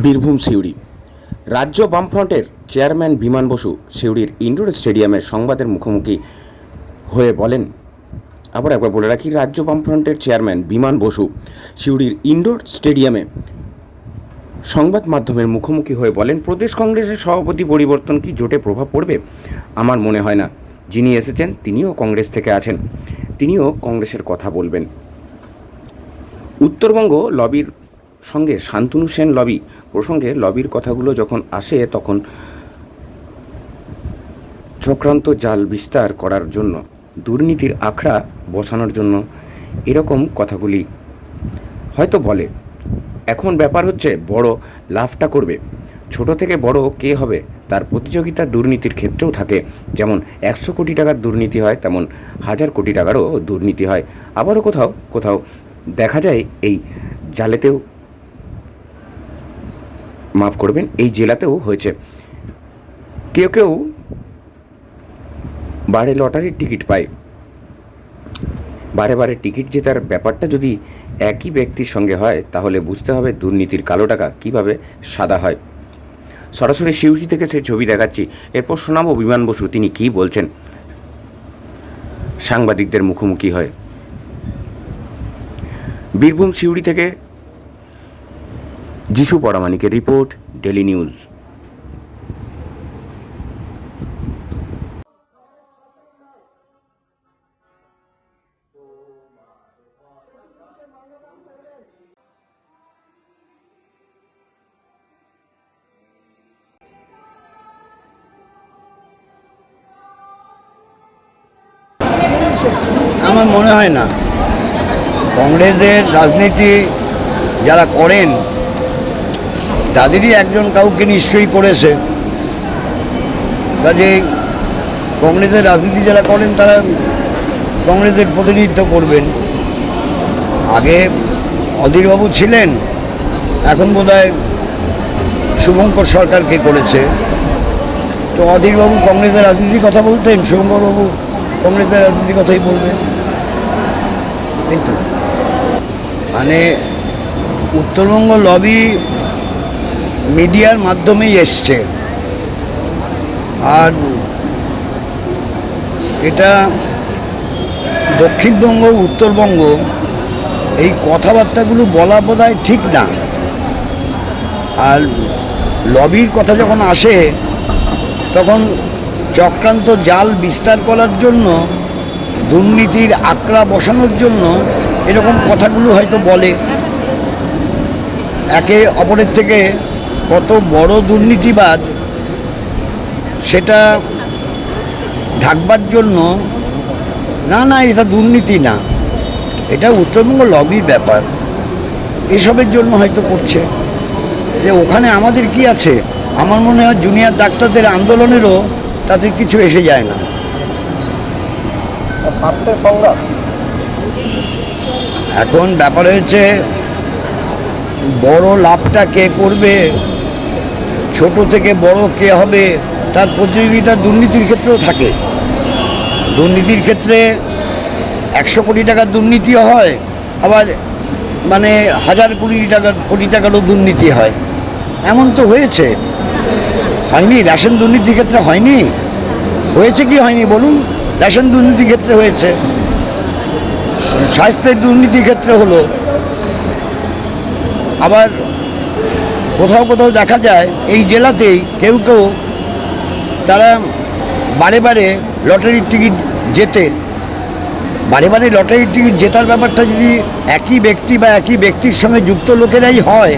বীরভূম সিউড়ি রাজ্য বামফ্রন্টের chairman Biman Basu সিউড়ির indoor স্টেডিয়ামে সংবাদের মুখোমুখি হয়ে বলেন, আবার একবার বলে রাখি, রাজ্য বামফ্রন্টের চেয়ারম্যান বিমান বসু সিউড়ির ইনডোর স্টেডিয়ামে সংবাদ মাধ্যমের মুখোমুখি হয়ে বলেন, প্রদেশ কংগ্রেসের সভাপতি পরিবর্তন কি জোটে প্রভাব পড়বে? আমার মনে হয় না। যিনি এসেছেন তিনিও কংগ্রেস থেকে আছেন, তিনিও কংগ্রেসের কথা বলবেন। উত্তরবঙ্গ লবির সঙ্গে শান্তনু সেন লবি প্রসঙ্গে লবির কথাগুলো যখন আসে তখন চক্রান্ত জাল বিস্তার করার জন্য, দুর্নীতির আখড়া বসানোর জন্য এরকম কথাগুলি হয়তো বলে। এখন ব্যাপার হচ্ছে বড় লাভটা করবে, ছোট থেকে বড় কে হবে তার প্রতিযোগিতা দুর্নীতির ক্ষেত্রেও থাকে। যেমন 100 কোটি টাকার দুর্নীতি হয়, তেমন 1000 কোটি টাকারও দুর্নীতি হয়। আবারও কোথাও কোথাও দেখা যায় এই জালেতেও, মাফ করবেন, এই জেলাতেও হয়েছে। কেউ কেউ বারে লটারির টিকিট পায়। বারে বারে টিকিট জেতার ব্যাপারটা যদি একই ব্যক্তির সঙ্গে হয় তাহলে বুঝতে হবে দুর্নীতির কালো টাকা কীভাবে সাদা হয়। সরাসরি সিউড়ি থেকে সেই ছবি দেখাচ্ছি, এরপর শোনাবো বিমান বসু তিনি কী বলছেন সাংবাদিকদের মুখোমুখি হয়। বীরভূম সিউড়ি থেকে যিশু পরামানিকের রিপোর্ট, ডেলি নিউজ। আমার মনে হয় না। কংগ্রেসের রাজনীতি যারা করেন তাদেরই একজন কাউকে নিশ্চয়ই করেছে। কাজে কংগ্রেসের রাজনীতি যারা করেন তারা কংগ্রেসের প্রতিনিধিত্ব করবেন। আগে অধীরবাবু ছিলেন, এখন বোধহয় শুভঙ্কর সরকারকে করেছে। তো অধীরবাবু কংগ্রেসের রাজনীতির কথা বলতেন, শুভঙ্করবাবু কংগ্রেসের রাজনীতির কথাই বলবেন, এই তো। মানে উত্তরবঙ্গ লবি মিডিয়ার মাধ্যমেই এসছে, আর এটা দক্ষিণবঙ্গ উত্তরবঙ্গ এই কথাবার্তাগুলো বলা বোধহয় ঠিক না। আর লবির কথা যখন আসে তখন চক্রান্ত জাল বিস্তার করার জন্য, দুর্নীতির আঁকড়া বসানোর জন্য এরকম কথাগুলো হয়তো বলে। একে অপরের থেকে কত বড় দুর্নীতিবাজ সেটা ঢাকবার জন্য, না না এটা দুর্নীতি না, এটা উত্তরবঙ্গ লবির ব্যাপার, এসবের জন্য হয়তো করছে। যে ওখানে আমাদের কি আছে? আমার মনে হয় জুনিয়র ডাক্তারদের আন্দোলনেরও তাদের কিছু এসে যায় না। স্বার্থের সংগ্রাম এখন ব্যাপার হয়েছে, বড় লাভটা কে করবে, ছোট থেকে বড় কে হবে তার প্রতিযোগিতা দুর্নীতির ক্ষেত্রেও থাকে। দুর্নীতির ক্ষেত্রে 100 কোটি টাকার দুর্নীতিও হয়, আবার মানে 1000 কোটি টাকারও দুর্নীতি হয়। এমন তো হয়েছে, হয়নি? রেশন দুর্নীতির ক্ষেত্রে হয়নি? হয়েছে কি হয়নি বলুন? রেশন দুর্নীতির ক্ষেত্রে হয়েছে, স্বাস্থ্যের দুর্নীতির ক্ষেত্রে হলো। আবার কোথাও কোথাও দেখা যায় এই জেলাতেই কেউ কেউ তারা বারে বারে লটারির টিকিট জেতে। বারে বারে লটারির টিকিট জেতার ব্যাপারটা যদি একই ব্যক্তি বা একই ব্যক্তির সঙ্গে যুক্ত লোকেরাই হয়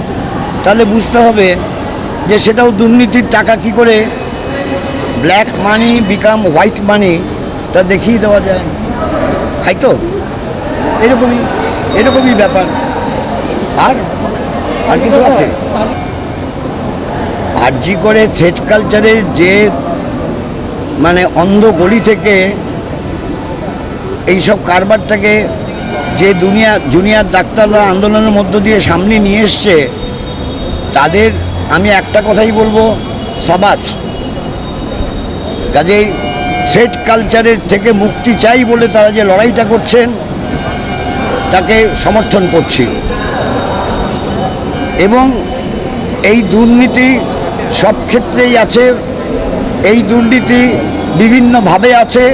তাহলে বুঝতে হবে যে সেটাও দুর্নীতির টাকা কি করে ব্ল্যাক মানি বিকাম হোয়াইট মানি তা দেখিয়ে দেওয়া যায়, তাই তো? এরকমই ব্যাপার। আর কিছু আছে? আরজি করে থ্রেড কালচারের যে মানে অন্ধ গলি থেকে এইসব কারবারটাকে যে জুনিয়র ডাক্তাররা আন্দোলনের মধ্য দিয়ে সামনে নিয়ে এসছে, তাদের আমি একটা কথাই বলবো, সাবাস। কাজেই থ্রেড কালচারের থেকে মুক্তি চাই বলে তারা যে লড়াইটা করছেন তাকে সমর্থন করছি। এবং এই দুর্নীতি সব ক্ষেত্রেই আছে, এই দুর্নীতি বিভিন্নভাবে আছে।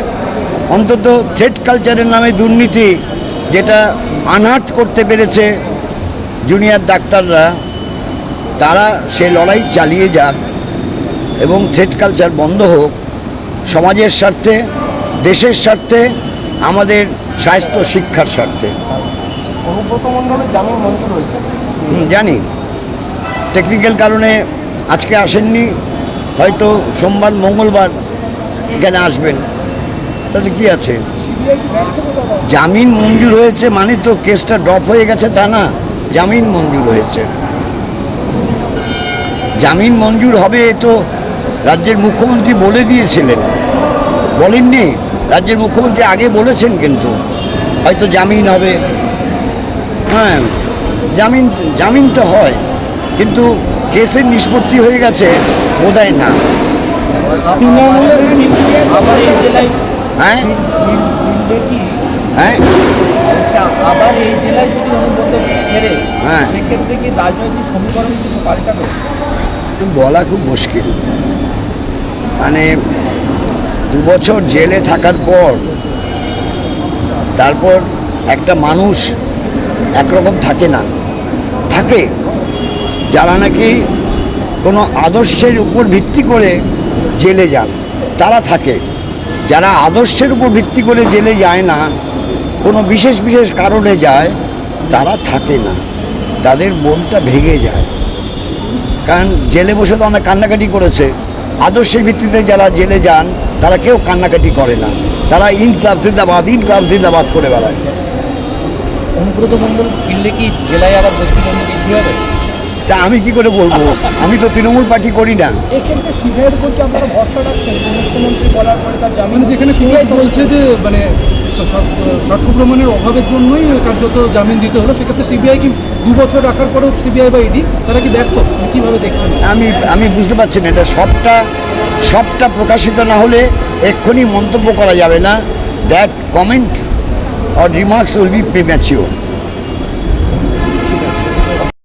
অন্তত থ্রেড কালচারের নামে দুর্নীতি যেটা আনহার্ট করতে পেরেছে জুনিয়র ডাক্তাররা, তারা সে লড়াই চালিয়ে যাক এবং থ্রেড কালচার বন্ধ হোক, সমাজের স্বার্থে, দেশের স্বার্থে, আমাদের স্বাস্থ্য শিক্ষার স্বার্থে। অনুব্রত মণ্ডলের জামিন মঞ্জুর হয়েছে। জানি টেকনিক্যাল কারণে আজকে আসেননি, হয়তো সোমবার মঙ্গলবার এখানে আসবেন, তাতে কি আছে। জামিন মঞ্জুর হয়েছে মানে তো কেসটা ড্রপ হয়ে গেছে তা না, জামিন মঞ্জুর হয়েছে। জামিন মঞ্জুর হবে এ তো রাজ্যের মুখ্যমন্ত্রী বলে দিয়েছিলেন, বলেননি? রাজ্যের মুখ্যমন্ত্রী আগে বলেছেন, কিন্তু হয়তো জামিন হবে। হ্যাঁ, জামিন তো হয়, কিন্তু কেসের নিষ্পত্তি হয়ে গেছে বোধহয় না। হ্যাঁ হ্যাঁ আবার এই জেলায় যদি অনুব্রত ফেরে, হ্যাঁ, সেক্ষেত্রে কি রাজনৈতিক সমীকরণ কিছু পাল্টাবে? বলা খুব মুশকিল। মানে 2 বছর জেলে থাকার পর তারপর একটা মানুষ একরকম থাকে না, থাকে যারা নাকি কোনো আদর্শের উপর ভিত্তি করে জেলে যান তারা থাকে, যারা আদর্শের উপর ভিত্তি করে জেলে যায় না, কোনো বিশেষ বিশেষ কারণে যায়, তারা থাকে না, তাদের মনটা ভেঙে যায়। কারণ জেলে বসে তো অনেক কান্নাকাটি করেছে। আদর্শের ভিত্তিতে যারা জেলে যান তারা কেউ কান্নাকাটি করে না, তারা ইনকলাব জিন্দাবাদ করে বেড়ায়। অনুব্রত মণ্ডল ফিরলে কি জেলায় আবার গোষ্ঠীদ্বন্দ্ব বৃদ্ধি হবে? তা আমি কি করে বলবো, আমি তো তৃণমূল পার্টি করি না। এক্ষেত্রে সিবিআইয়ের উপর কি আপনারা ভরসা রাখছেন? মুখ্যমন্ত্রী বলার পরে তার জামিন, যেখানে সিবিআই বলছে যে মানে সাক্ষ্য প্রমাণের অভাবের জন্যই কার্যত জামিন দিতে হলো, সেক্ষেত্রে সিবিআই কি 2 বছর রাখার পরেও সিবিআই বা ইডি তারা কি ব্যর্থ, কীভাবে দেখছেন? আমি বুঝতে পারছি না, এটা সবটা প্রকাশিত না হলে এক্ষুনি মন্তব্য করা যাবে না। That comment or remarks will be premature.